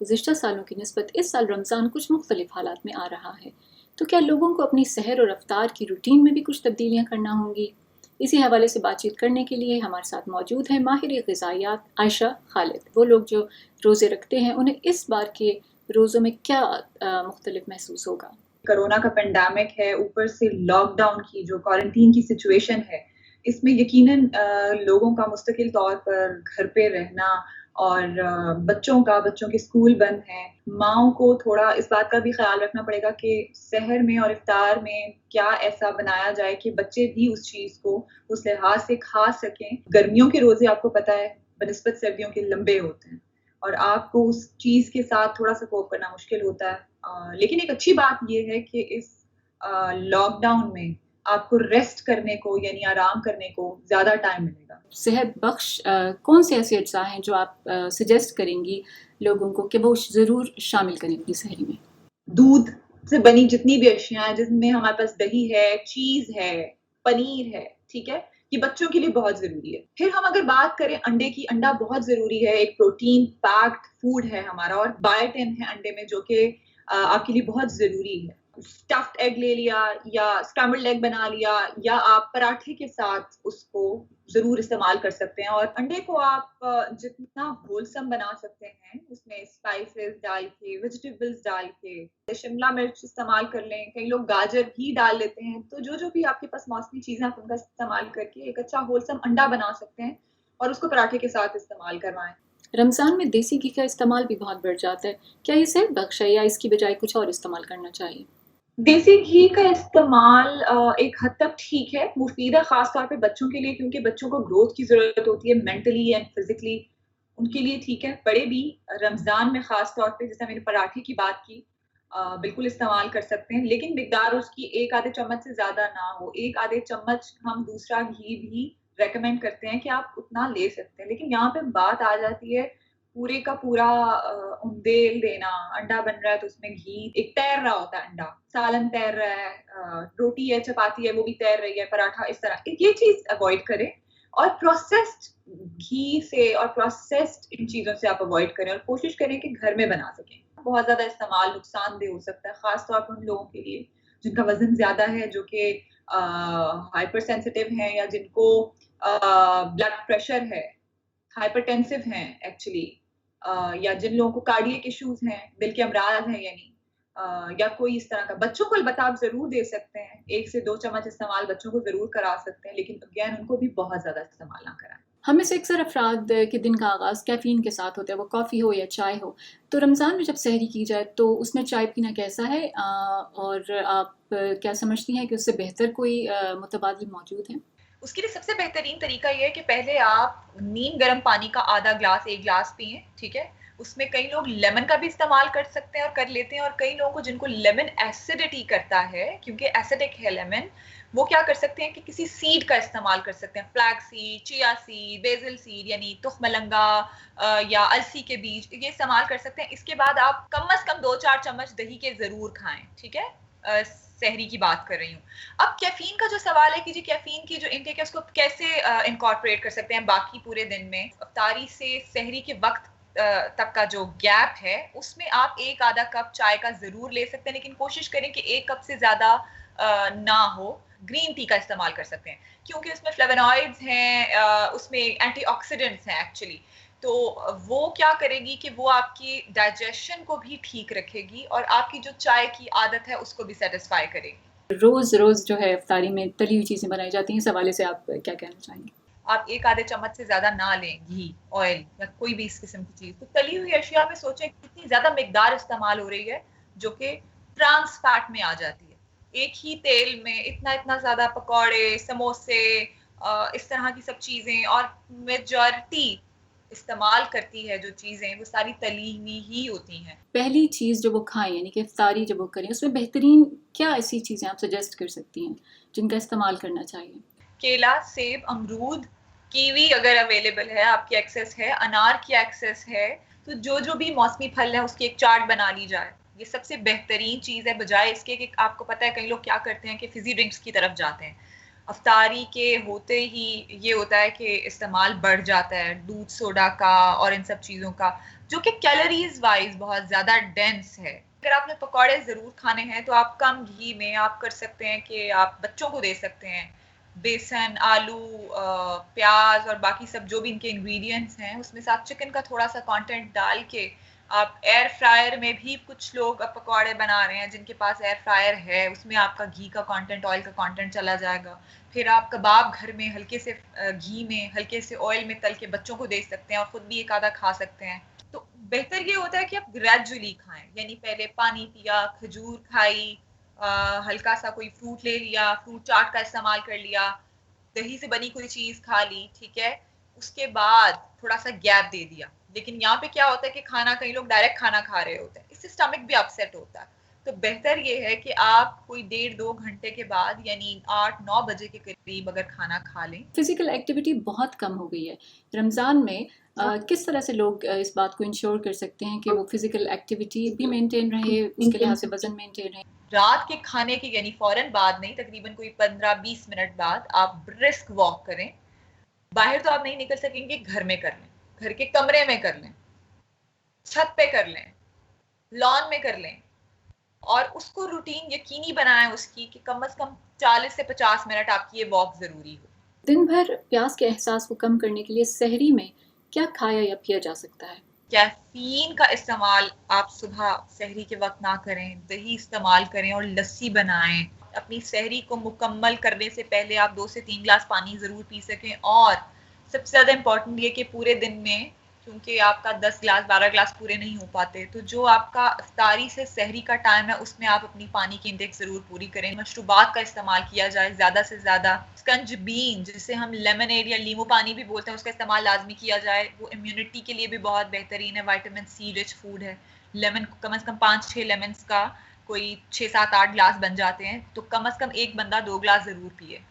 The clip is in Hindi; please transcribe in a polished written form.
गुज़िश्ता सालों की निस्बत इस साल रमज़ान कुछ मुख्तलिफ हालात में आ रहा है, तो क्या लोगों को अपनी सहर और अफ्तार की रूटीन में भी कुछ तब्दीलियाँ करना होंगी? इसी हवाले से बातचीत करने के लिए हमारे साथ मौजूद हैं माहिर ग़िज़ायात आयशा खालिद। वो लोग जो रोज़े रखते हैं, उन्हें इस बार के रोज़ों में क्या मुख्तलिफ महसूस होगा? कोरोना का पेंडेमिक है, ऊपर से लॉकडाउन की जो क्वारंटीन की सिचुएशन है, इसमें यकीनन लोगों का मुस्तकिल तौर पर घर पे रहना और बच्चों के स्कूल बंद हैं। माँओं को थोड़ा इस बात का भी ख़्याल रखना पड़ेगा कि सहर में और इफ्तार में क्या ऐसा बनाया जाए कि बच्चे भी उस चीज़ को उस लिहाज़ से खा सकें। गर्मियों के रोज़े आपको पता है बनिस्बत सर्दियों के लंबे होते हैं और आपको उस चीज़ के साथ थोड़ा-सा कोप करना मुश्किल होता है। लेकिन एक अच्छी बात ये है कि इस लॉकडाउन में आपको रेस्ट करने को यानी आराम करने को ज़्यादा टाइम मिलेगा। सेहत बख्श कौन से ऐसे अज्जा हैं जो आप सजेस्ट करेंगी लोगों को कि वो ज़रूर शामिल करें अपनी सहरी में? दूध से बनी जितनी भी अशिया हैं, जिसमें हमारे पास दही है, चीज़ है, पनीर है, ठीक है? ये बच्चों के लिए बहुत ज़रूरी है। फिर हम अगर बात करें अंडे की, अंडा बहुत ज़रूरी है, एक प्रोटीन पैक्ड फूड है हमारा और बायोटिन है अंडे में जो कि आपके लिए बहुत ज़रूरी है। स्टफ्ड एग ले लिया या स्क्रैम्बल्ड एग बना लिया या आप पराठे के साथ उसको ज़रूर इस्तेमाल कर सकते हैं और अंडे को आप जितना होलसम बना सकते हैं, उसमें स्पाइसेस डाल के, वेजिटेबल्स डाल के, शिमला मिर्च इस्तेमाल कर लें, कई लोग गाजर भी डाल लेते हैं। तो जो भी आपके पास मौसमी चीज़ें आप उनका इस्तेमाल करके एक अच्छा होलसम अंडा बना सकते हैं और उसको पराठे के साथ इस्तेमाल करवाएँ। रमज़ान में देसी घी का इस्तेमाल भी बहुत बढ़ जाता है। क्या ये सेहत बख्श है या इसकी बजाय कुछ और इस्तेमाल करना चाहिए? देसी घी का इस्तेमाल एक हद तक ठीक है, मुफ़ीद है ख़ास तौर पे बच्चों के लिए क्योंकि बच्चों को ग्रोथ की ज़रूरत होती है मेंटली एंड फिज़िकली, उनके लिए ठीक है। बड़े भी रमज़ान में ख़ास तौर पे जैसे मैंने पराठे की बात की बिल्कुल इस्तेमाल कर सकते हैं, लेकिन मिकदार उसकी 1 आधे चम्मच से ज़्यादा ना हो। 1 आधे चम्मच हम दूसरा घी भी रिकमेंड करते हैं कि आप उतना ले सकते हैं। लेकिन यहाँ पे बात आ जाती है पूरे का पूरा उंडेल देना, अंडा बन रहा है तो उसमें घी एक तैर रहा होता है अंडा, सालन तैर रहा है रोटी है, चपाती है वो भी तैर रही है, पराठा इस तरह ये चीज़ अवॉइड करें और प्रोसेस्ड घी से और प्रोसेस्ड इन चीज़ों से आप अवॉइड करें और कोशिश करें कि घर में बना सकें। बहुत ज़्यादा इस्तेमाल नुकसानदेह हो सकता है, ख़ास तौर पर उन लोगों के लिए जिनका वज़न ज़्यादा है, जो कि हाइपर सेंसिटिव हैं या जिनको ब्लड प्रेशर है, हाइपरटेंसिव हैं एक्चुअली या जिन लोगों को कार्डियक इश्यूज़ हैं, दिल के अमराज़ हैं यानी या कोई इस तरह का बच्चों को अलबत्ता आप ज़रूर दे सकते हैं। 1 से 2 चम्मच इस्तेमाल बच्चों को ज़रूर करा सकते हैं, लेकिन अगेन उनको भी बहुत ज़्यादा इस्तेमाल ना कराएँ। हम में से अक्सर अफराद के दिन का आगाज़ कैफ़ीन के साथ होता है, वो कॉफ़ी हो या चाय हो। तो रमज़ान में जब सहरी की जाए तो उसमें चाय पीना कैसा है? और आप क्या समझती हैं कि उससे बेहतर कोई मुतबादिल मौजूद हैं? उसके लिए सबसे बेहतरीन तरीका ये है कि पहले आप नीम गर्म पानी का आधा ग्लास 1 ग्लास पिएँ, ठीक है? उसमें कई लोग लेमन का भी इस्तेमाल कर सकते हैं और कर लेते हैं और कई लोगों को जिनको लेमन एसिडिटी करता है, क्योंकि एसिडिक है लेमन, वो क्या कर सकते हैं कि किसी सीड का इस्तेमाल कर सकते हैं। Flax seed, chia seed, BECIL seed यानी तुखमलंगा या अलसी के बीज, ये इस्तेमाल कर सकते हैं। इसके बाद आप कम से कम 2-4 चम्मच दही के ज़रूर खाएँ, ठीक है? सहरी की बात कर रही हूँ। अब कैफ़ीन का जो सवाल है कि जी कैफ़ीन की जो इनटेक है उसको कैसे इनकॉर्पोरेट कर सकते हैं बाकी पूरे दिन में। इफ्तारी से सहरी के वक़्त तक का जो गैप है, उसमें आप 1 आधा कप चाय का ज़रूर ले सकते हैं, लेकिन कोशिश करें कि 1 कप से ज़्यादा ना हो। ग्रीन टी का इस्तेमाल कर सकते हैं, क्योंकि उसमें फ्लेवोनॉइड्स हैं उसमें एंटीऑक्सीडेंट्स हैं एक्चुअली। तो वो क्या करेगी कि वो आपकी डाइजेशन को भी ठीक रखेगी और आपकी जो चाय की आदत है उसको भी सैटिस्फाई करेगी। रोज़-रोज़ जो है इफ्तारी में तली हुई चीज़ें बनाई जाती हैं, इस हवाले से आप क्या कहना चाहेंगी? आप 1 आधे चम्मच से ज़्यादा ना लें घी, ऑयल या कोई भी इस किस्म की चीज़। तो तली हुई अशिया में सोचें कितनी ज़्यादा मिकदार इस्तेमाल हो रही है, जो कि ट्रांस फैट में आ जाती है। एक ही तेल में इतना-इतना ज़्यादा पकौड़े, समोसे इस तरह की सब चीज़ें और मेजॉरिटी इस्तेमाल करती है जो चीज़ें, वो सारी तली हुई ही होती हैं। पहली चीज़ जो वो खाएँ यानी कि इफ्तारी जब वो करें, उसमें बेहतरीन क्या ऐसी चीज़ें आप सजेस्ट कर सकती हैं, जिनका इस्तेमाल करना चाहिए? केला, सेब, अमरूद, कीवी अगर अवेलेबल है, आपकी एक्सेस है, अनार की एक्सेस है, तो जो-जो भी मौसमी फल है उसकी एक चार्ट बना ली जाए। ये सबसे बेहतरीन चीज़ है बजाए इसके कि आपको पता है कई लोग क्या करते हैं कि फ़िज़ी ड्रिंक्स की तरफ जाते हैं। अफ्तारी के होते ही ये होता है कि इस्तेमाल बढ़ जाता है, दूध सोडा का और इन सब चीज़ों का। जो कि कैलोरीज वाइज बहुत ज्यादा डेंस है। अगर आपने पकौड़े जरूर खाने हैं तो आप कम घी में आप कर सकते हैं कि आप बच्चों को दे सकते हैं बेसन, आलू, प्याज और बाकी सब जो भी इनके इंग्रेडिएंट्स हैं उसमें से आप चिकन का थोड़ा सा कंटेंट डाल के आप एयर फ्रायर में भी, कुछ लोग अब पकौड़े बना रहे हैं जिनके पास एयर फ्रायर है, उसमें आपका घी का कंटेंट, ऑयल का कंटेंट चला जाएगा। फिर आप कबाब घर में हल्के से घी में, हल्के से ऑयल में तल के बच्चों को दे सकते हैं और खुद भी एक आधा खा सकते हैं। तो बेहतर ये होता है कि आप ग्रेजुअली खाएं, यानी पहले पानी पिया, खजूर खाई, हल्का सा कोई फ्रूट ले लिया, फ्रूट चाट का इस्तेमाल कर लिया, दही से बनी कोई चीज खा ली, ठीक है, उसके बाद थोड़ा सा गैप दे दिया। लेकिन यहाँ पे क्या होता है कि खाना, कई लोग डायरेक्ट खाना खा रहे होते हैं, इससे स्टमक भी अपसेट होता है। तो बेहतर ये है कि आप कोई 1.5-2 घंटे के बाद, यानी 8-9 बजे के करीब अगर खाना खा लें। फिजिकल एक्टिविटी बहुत कम हो गई है रमज़ान में। किस तरह से लोग इस बात को इंश्योर कर सकते हैं कि वो फिजिकल एक्टिविटी भी मेंटेन रहे, उसके लिहाज से वजन मेंटेन रहे? रात के खाने के यानी फौरन बाद नहीं, तकरीबन कोई 15-20 मिनट बाद आप ब्रिस्क वॉक करें। बाहर तो आप नहीं निकल सकेंगे, घर में कर लें, घर के कमरे में कर लें, छत पे कर लें, लॉन में कर लें, और उसको रूटीन यकीनी बनाएं उसकी कि कम से कम 40 से 50 मिनट आपकी ये वॉक जरूरी हो। दिन भर प्यास के एहसास को कम करने के लिए सहरी में क्या खाया या पिया जा सकता है? कैफीन का इस्तेमाल आप सुबह सहरी के वक्त ना करें, दही इस्तेमाल करें और लस्सी बनाएं। अपनी सहरी को मुकम्मल करने से पहले आप 2 से 3 ग्लास पानी जरूर पी सकें। और सबसे ज्यादा इम्पोर्टेंट ये कि पूरे दिन में, क्योंकि आपका 10 ग्लास 12 ग्लास पूरे नहीं हो पाते, तो जो आपका इफ्तारी से सहरी का टाइम है उसमें आप अपनी पानी की इंटेक जरूर पूरी करें। मशरूबात का इस्तेमाल किया जाए ज्यादा से ज्यादा। स्कंजबीन, जिसे हम लेमनेड या नींबू पानी भी बोलते हैं, उसका इस्तेमाल लाजमी किया जाए। वो इम्यूनिटी के लिए भी बहुत बेहतरीन है, विटामिन सी रिच फूड है। लेमन, कम से कम 5-6 लेमन का कोई 6-7-8 ग्लास बन जाते हैं, तो कम से कम एक बंदा 2 ग्लास जरूर पिए।